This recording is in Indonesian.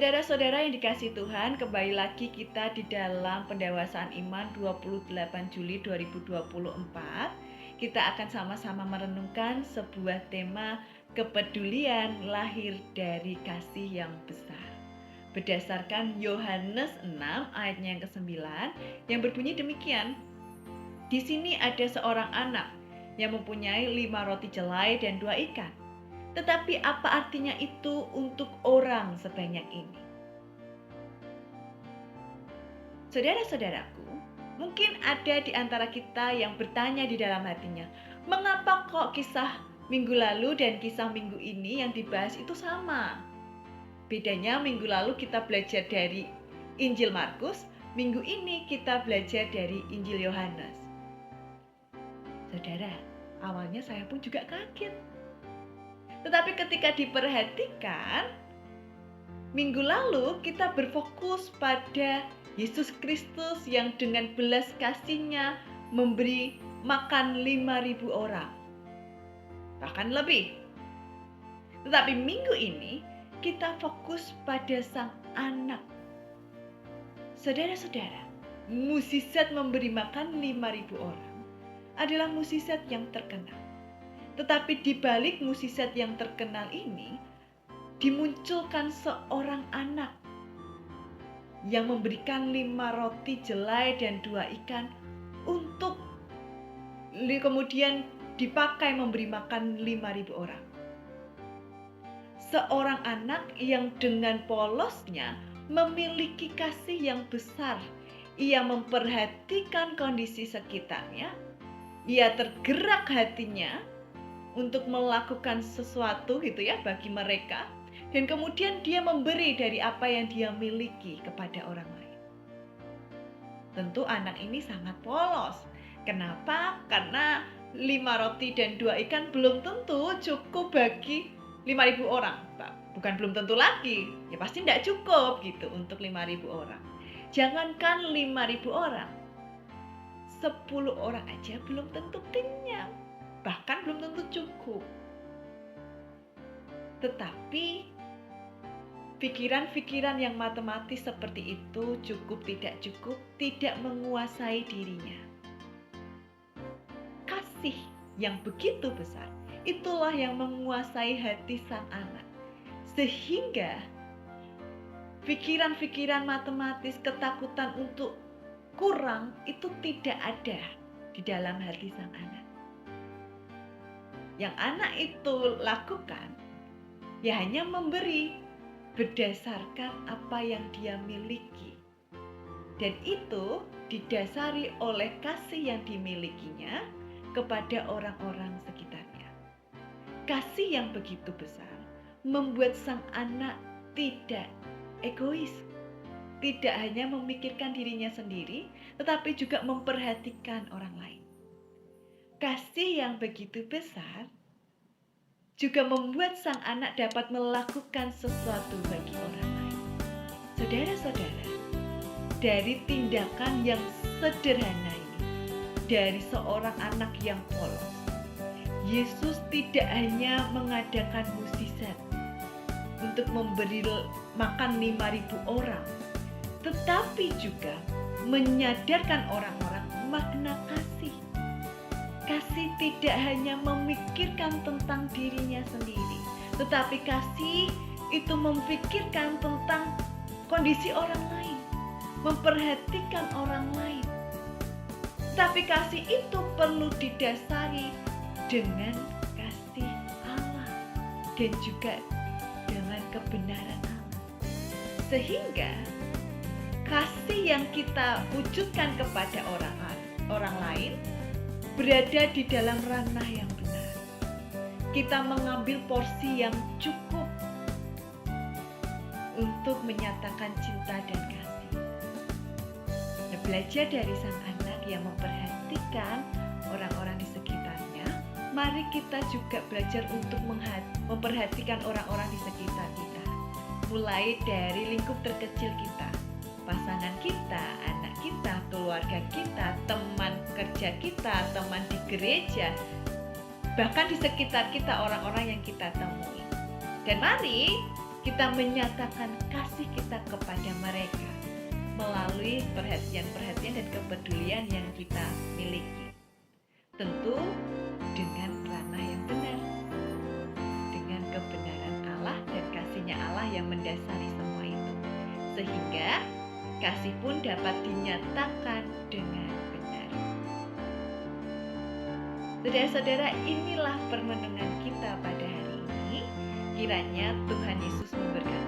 Saudara-saudara yang dikasihi Tuhan, kembali lagi kita di dalam pendewasaan iman 28 Juli 2024. Kita akan sama-sama merenungkan sebuah tema kepedulian lahir dari kasih yang besar. Berdasarkan Yohanes 6 ayatnya yang ke-9 yang berbunyi demikian. Di sini ada seorang anak yang mempunyai 5 roti jelai dan 2 ikan. Tetapi apa artinya itu untuk orang sebanyak ini? Saudara-saudaraku, mungkin ada di antara kita yang bertanya di dalam hatinya, mengapa kok kisah minggu lalu dan kisah minggu ini yang dibahas itu sama? Bedanya minggu lalu kita belajar dari Injil Markus, minggu ini kita belajar dari Injil Yohanes. Saudara, awalnya saya pun juga kaget. Tetapi ketika diperhatikan, minggu lalu kita berfokus pada Yesus Kristus yang dengan belas kasih-Nya memberi makan 5.000 orang. Bahkan lebih. Tetapi minggu ini kita fokus pada Sang Anak. Saudara-saudara, mukjizat memberi makan 5.000 orang adalah mukjizat yang terkenal. Tetapi di balik mukjizat yang terkenal ini, dimunculkan seorang anak yang memberikan 5 roti jelai dan 2 ikan untuk kemudian dipakai memberi makan 5.000 orang. Seorang anak yang dengan polosnya memiliki kasih yang besar. Ia memperhatikan kondisi sekitarnya, ia tergerak hatinya untuk melakukan sesuatu gitu ya bagi mereka, dan kemudian dia memberi dari apa yang dia miliki kepada orang lain. Tentu anak ini sangat polos. Kenapa? Karena 5 roti dan 2 ikan belum tentu cukup bagi 5.000 orang. Bukan belum tentu lagi, ya pasti tidak cukup gitu untuk 5.000 orang. Jangankan 5.000 orang, 10 orang aja belum tentu kenyang. Bahkan belum tentu cukup. Tetapi pikiran-pikiran yang matematis seperti itu cukup tidak menguasai dirinya. Kasih yang begitu besar, itulah yang menguasai hati sang anak. Sehingga pikiran-pikiran matematis, ketakutan untuk kurang itu tidak ada di dalam hati sang anak. Yang anak itu lakukan, ya hanya memberi berdasarkan apa yang dia miliki. Dan itu didasari oleh kasih yang dimilikinya kepada orang-orang sekitarnya. Kasih yang begitu besar membuat sang anak tidak egois. Tidak hanya memikirkan dirinya sendiri, tetapi juga memperhatikan orang lain. Kasih yang begitu besar juga membuat sang anak dapat melakukan sesuatu bagi orang lain. Saudara-saudara, dari tindakan yang sederhana ini, dari seorang anak yang polos, Yesus tidak hanya mengadakan mukjizat untuk memberi makan 5.000 orang, tetapi juga menyadarkan orang-orang makna kasih. Kasih tidak hanya memikirkan tentang dirinya sendiri, tetapi kasih itu memikirkan tentang kondisi orang lain, memperhatikan orang lain. Tapi kasih itu perlu didasari dengan kasih Allah dan juga dengan kebenaran Allah. Sehingga kasih yang kita wujudkan kepada orang lain berada di dalam ranah yang benar. Kita mengambil porsi yang cukup untuk menyatakan cinta dan kasih. Belajar dari sang anak yang memperhatikan orang-orang di sekitarnya, mari kita juga belajar untuk memperhatikan orang-orang di sekitar kita. Mulai dari lingkup terkecil kita, pasangan kita, anak kita, keluarga kita, teman kerja kita, teman di gereja, bahkan di sekitar kita orang-orang yang kita temui. Dan mari kita menyatakan kasih kita kepada mereka melalui perhatian-perhatian dan kepedulian yang kita miliki. Tentu dengan ranah yang benar, dengan kebenaran Allah dan kasih-Nya Allah yang mendasari semua itu. Sehingga kasih pun dapat dinyatakan dengan benar. Saudara-saudara, inilah permenungan kita pada hari ini. Kiranya Tuhan Yesus memberkati